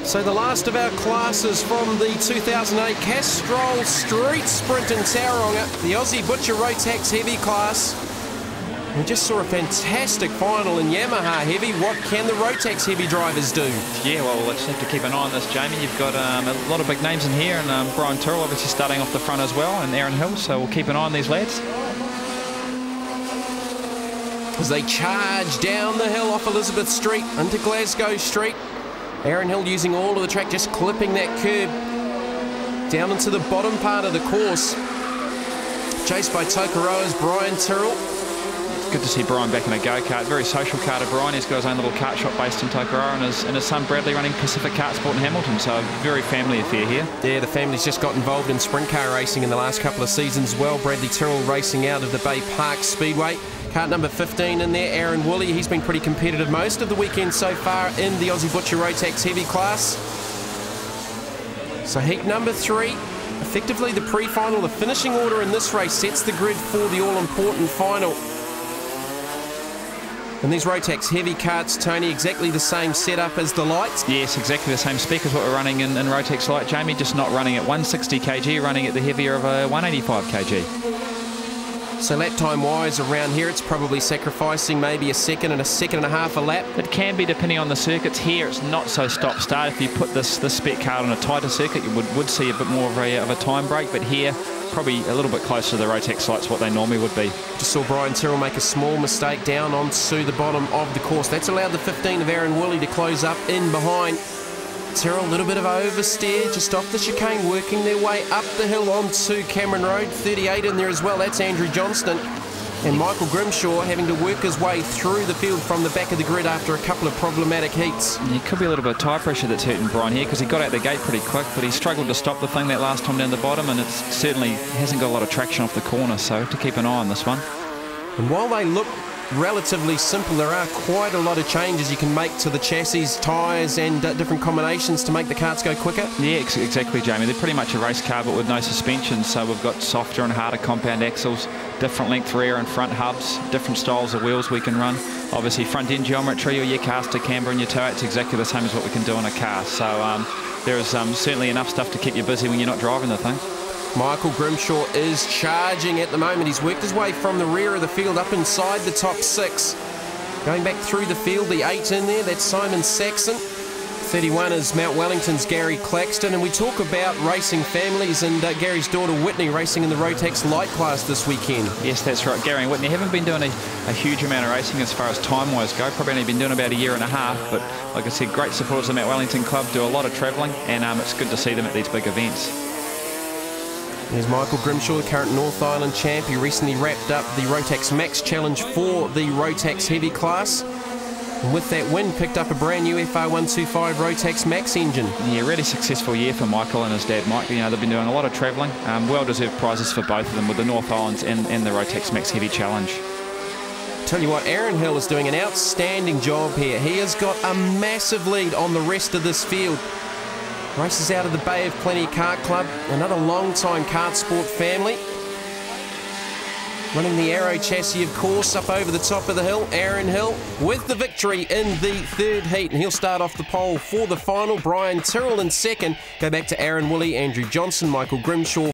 So the last of our classes from the 2008 Castrol Street Sprint in Tauranga, the Aussie Butcher Rotax Heavy class. We just saw a fantastic final in Yamaha Heavy. What can the Rotax Heavy drivers do? Yeah, well, we'll just have to keep an eye on this, Jamie. You've got a lot of big names in here, and Brian Tyrrell obviously starting off the front as well, and Aaron Hill, so we'll keep an eye on these lads. As they charge down the hill off Elizabeth Street into Glasgow Street. Aaron Hill using all of the track, just clipping that curb down into the bottom part of the course. Chased by Tokaroa's Brian Tyrrell. Good to see Brian back in a go-kart. Very social karter, Brian. He's got his own little kart shop based in Tokaroa, and his son Bradley running Pacific Kart Sport in Hamilton, so a very family affair here. Yeah, the family's just got involved in sprint car racing in the last couple of seasons as well. Bradley Tyrrell racing out of the Bay Park Speedway. Kart number 15 in there, Aaron Woolley. He's been pretty competitive most of the weekend so far in the Aussie Butcher Rotax Heavy class. So heat number 3, effectively the pre-final. The finishing order in this race sets the grid for the all-important final. And these Rotax Heavy karts, Tony, exactly the same setup as the lights? Yes, exactly the same spec as what we're running in Rotax Light, Jamie, just not running at 160 kg, running at the heavier of a 185 kg. So lap time wise around here, it's probably sacrificing maybe a second and a half a lap. It can be depending on the circuits. Here it's not so stop start. If you put this spec kart on a tighter circuit, you would see a bit more of a time break, but here probably a little bit closer to the Rotax lights what they normally would be. Just saw Brian Tyrrell make a small mistake down onto the bottom of the course. That's allowed the 15 of Aaron Woolley to close up in behind. Tyrrell, a little bit of oversteer just off the chicane, working their way up the hill onto Cameron Road. 38 in there as well, that's Andrew Johnston. And Michael Grimshaw having to work his way through the field from the back of the grid after a couple of problematic heats. It could be a little bit of tyre pressure that's hurting Brian here, because he got out the gate pretty quick, but he struggled to stop the thing that last time down the bottom, and it certainly hasn't got a lot of traction off the corner, so have to keep an eye on this one. And while they look relatively simple, there are quite a lot of changes you can make to the chassis, tyres and different combinations to make the karts go quicker. Yeah, exactly, Jamie. They're pretty much a race car but with no suspension, so we've got softer and harder compound axles, different length rear and front hubs, different styles of wheels we can run. Obviously front end geometry or your caster camber and your toe, it's exactly the same as what we can do on a car. So there is certainly enough stuff to keep you busy when you're not driving the thing. Michael Grimshaw is charging at the moment. He's worked his way from the rear of the field up inside the top 6. Going back through the field, the 8 in there, that's Simon Saxon. 31 is Mount Wellington's Gary Claxton. And we talk about racing families, and Gary's daughter Whitney racing in the Rotax Light class this weekend. Yes, that's right. Gary and Whitney haven't been doing a huge amount of racing as far as time-wise go. Probably only been doing about a year and a half. But like I said, great supporters of the Mount Wellington Club, do a lot of travelling, and it's good to see them at these big events. There's Michael Grimshaw, the current North Island champ. He recently wrapped up the Rotax Max Challenge for the Rotax Heavy class. And with that win, picked up a brand new FR125 Rotax Max engine. Yeah, really successful year for Michael and his dad Mike. You know, they've been doing a lot of travelling. Well-deserved prizes for both of them with the North Islands and the Rotax Max Heavy Challenge. Tell you what, Aaron Hill is doing an outstanding job here. He has got a massive lead on the rest of this field. Races out of the Bay of Plenty Kart Club, another long-time kart sport family. Running the Aero chassis, of course, up over the top of the hill. Aaron Hill with the victory in the 3rd heat, and he'll start off the pole for the final. Brian Tyrrell in 2nd. Go back to Aaron Woolley, Andrew Johnson, Michael Grimshaw.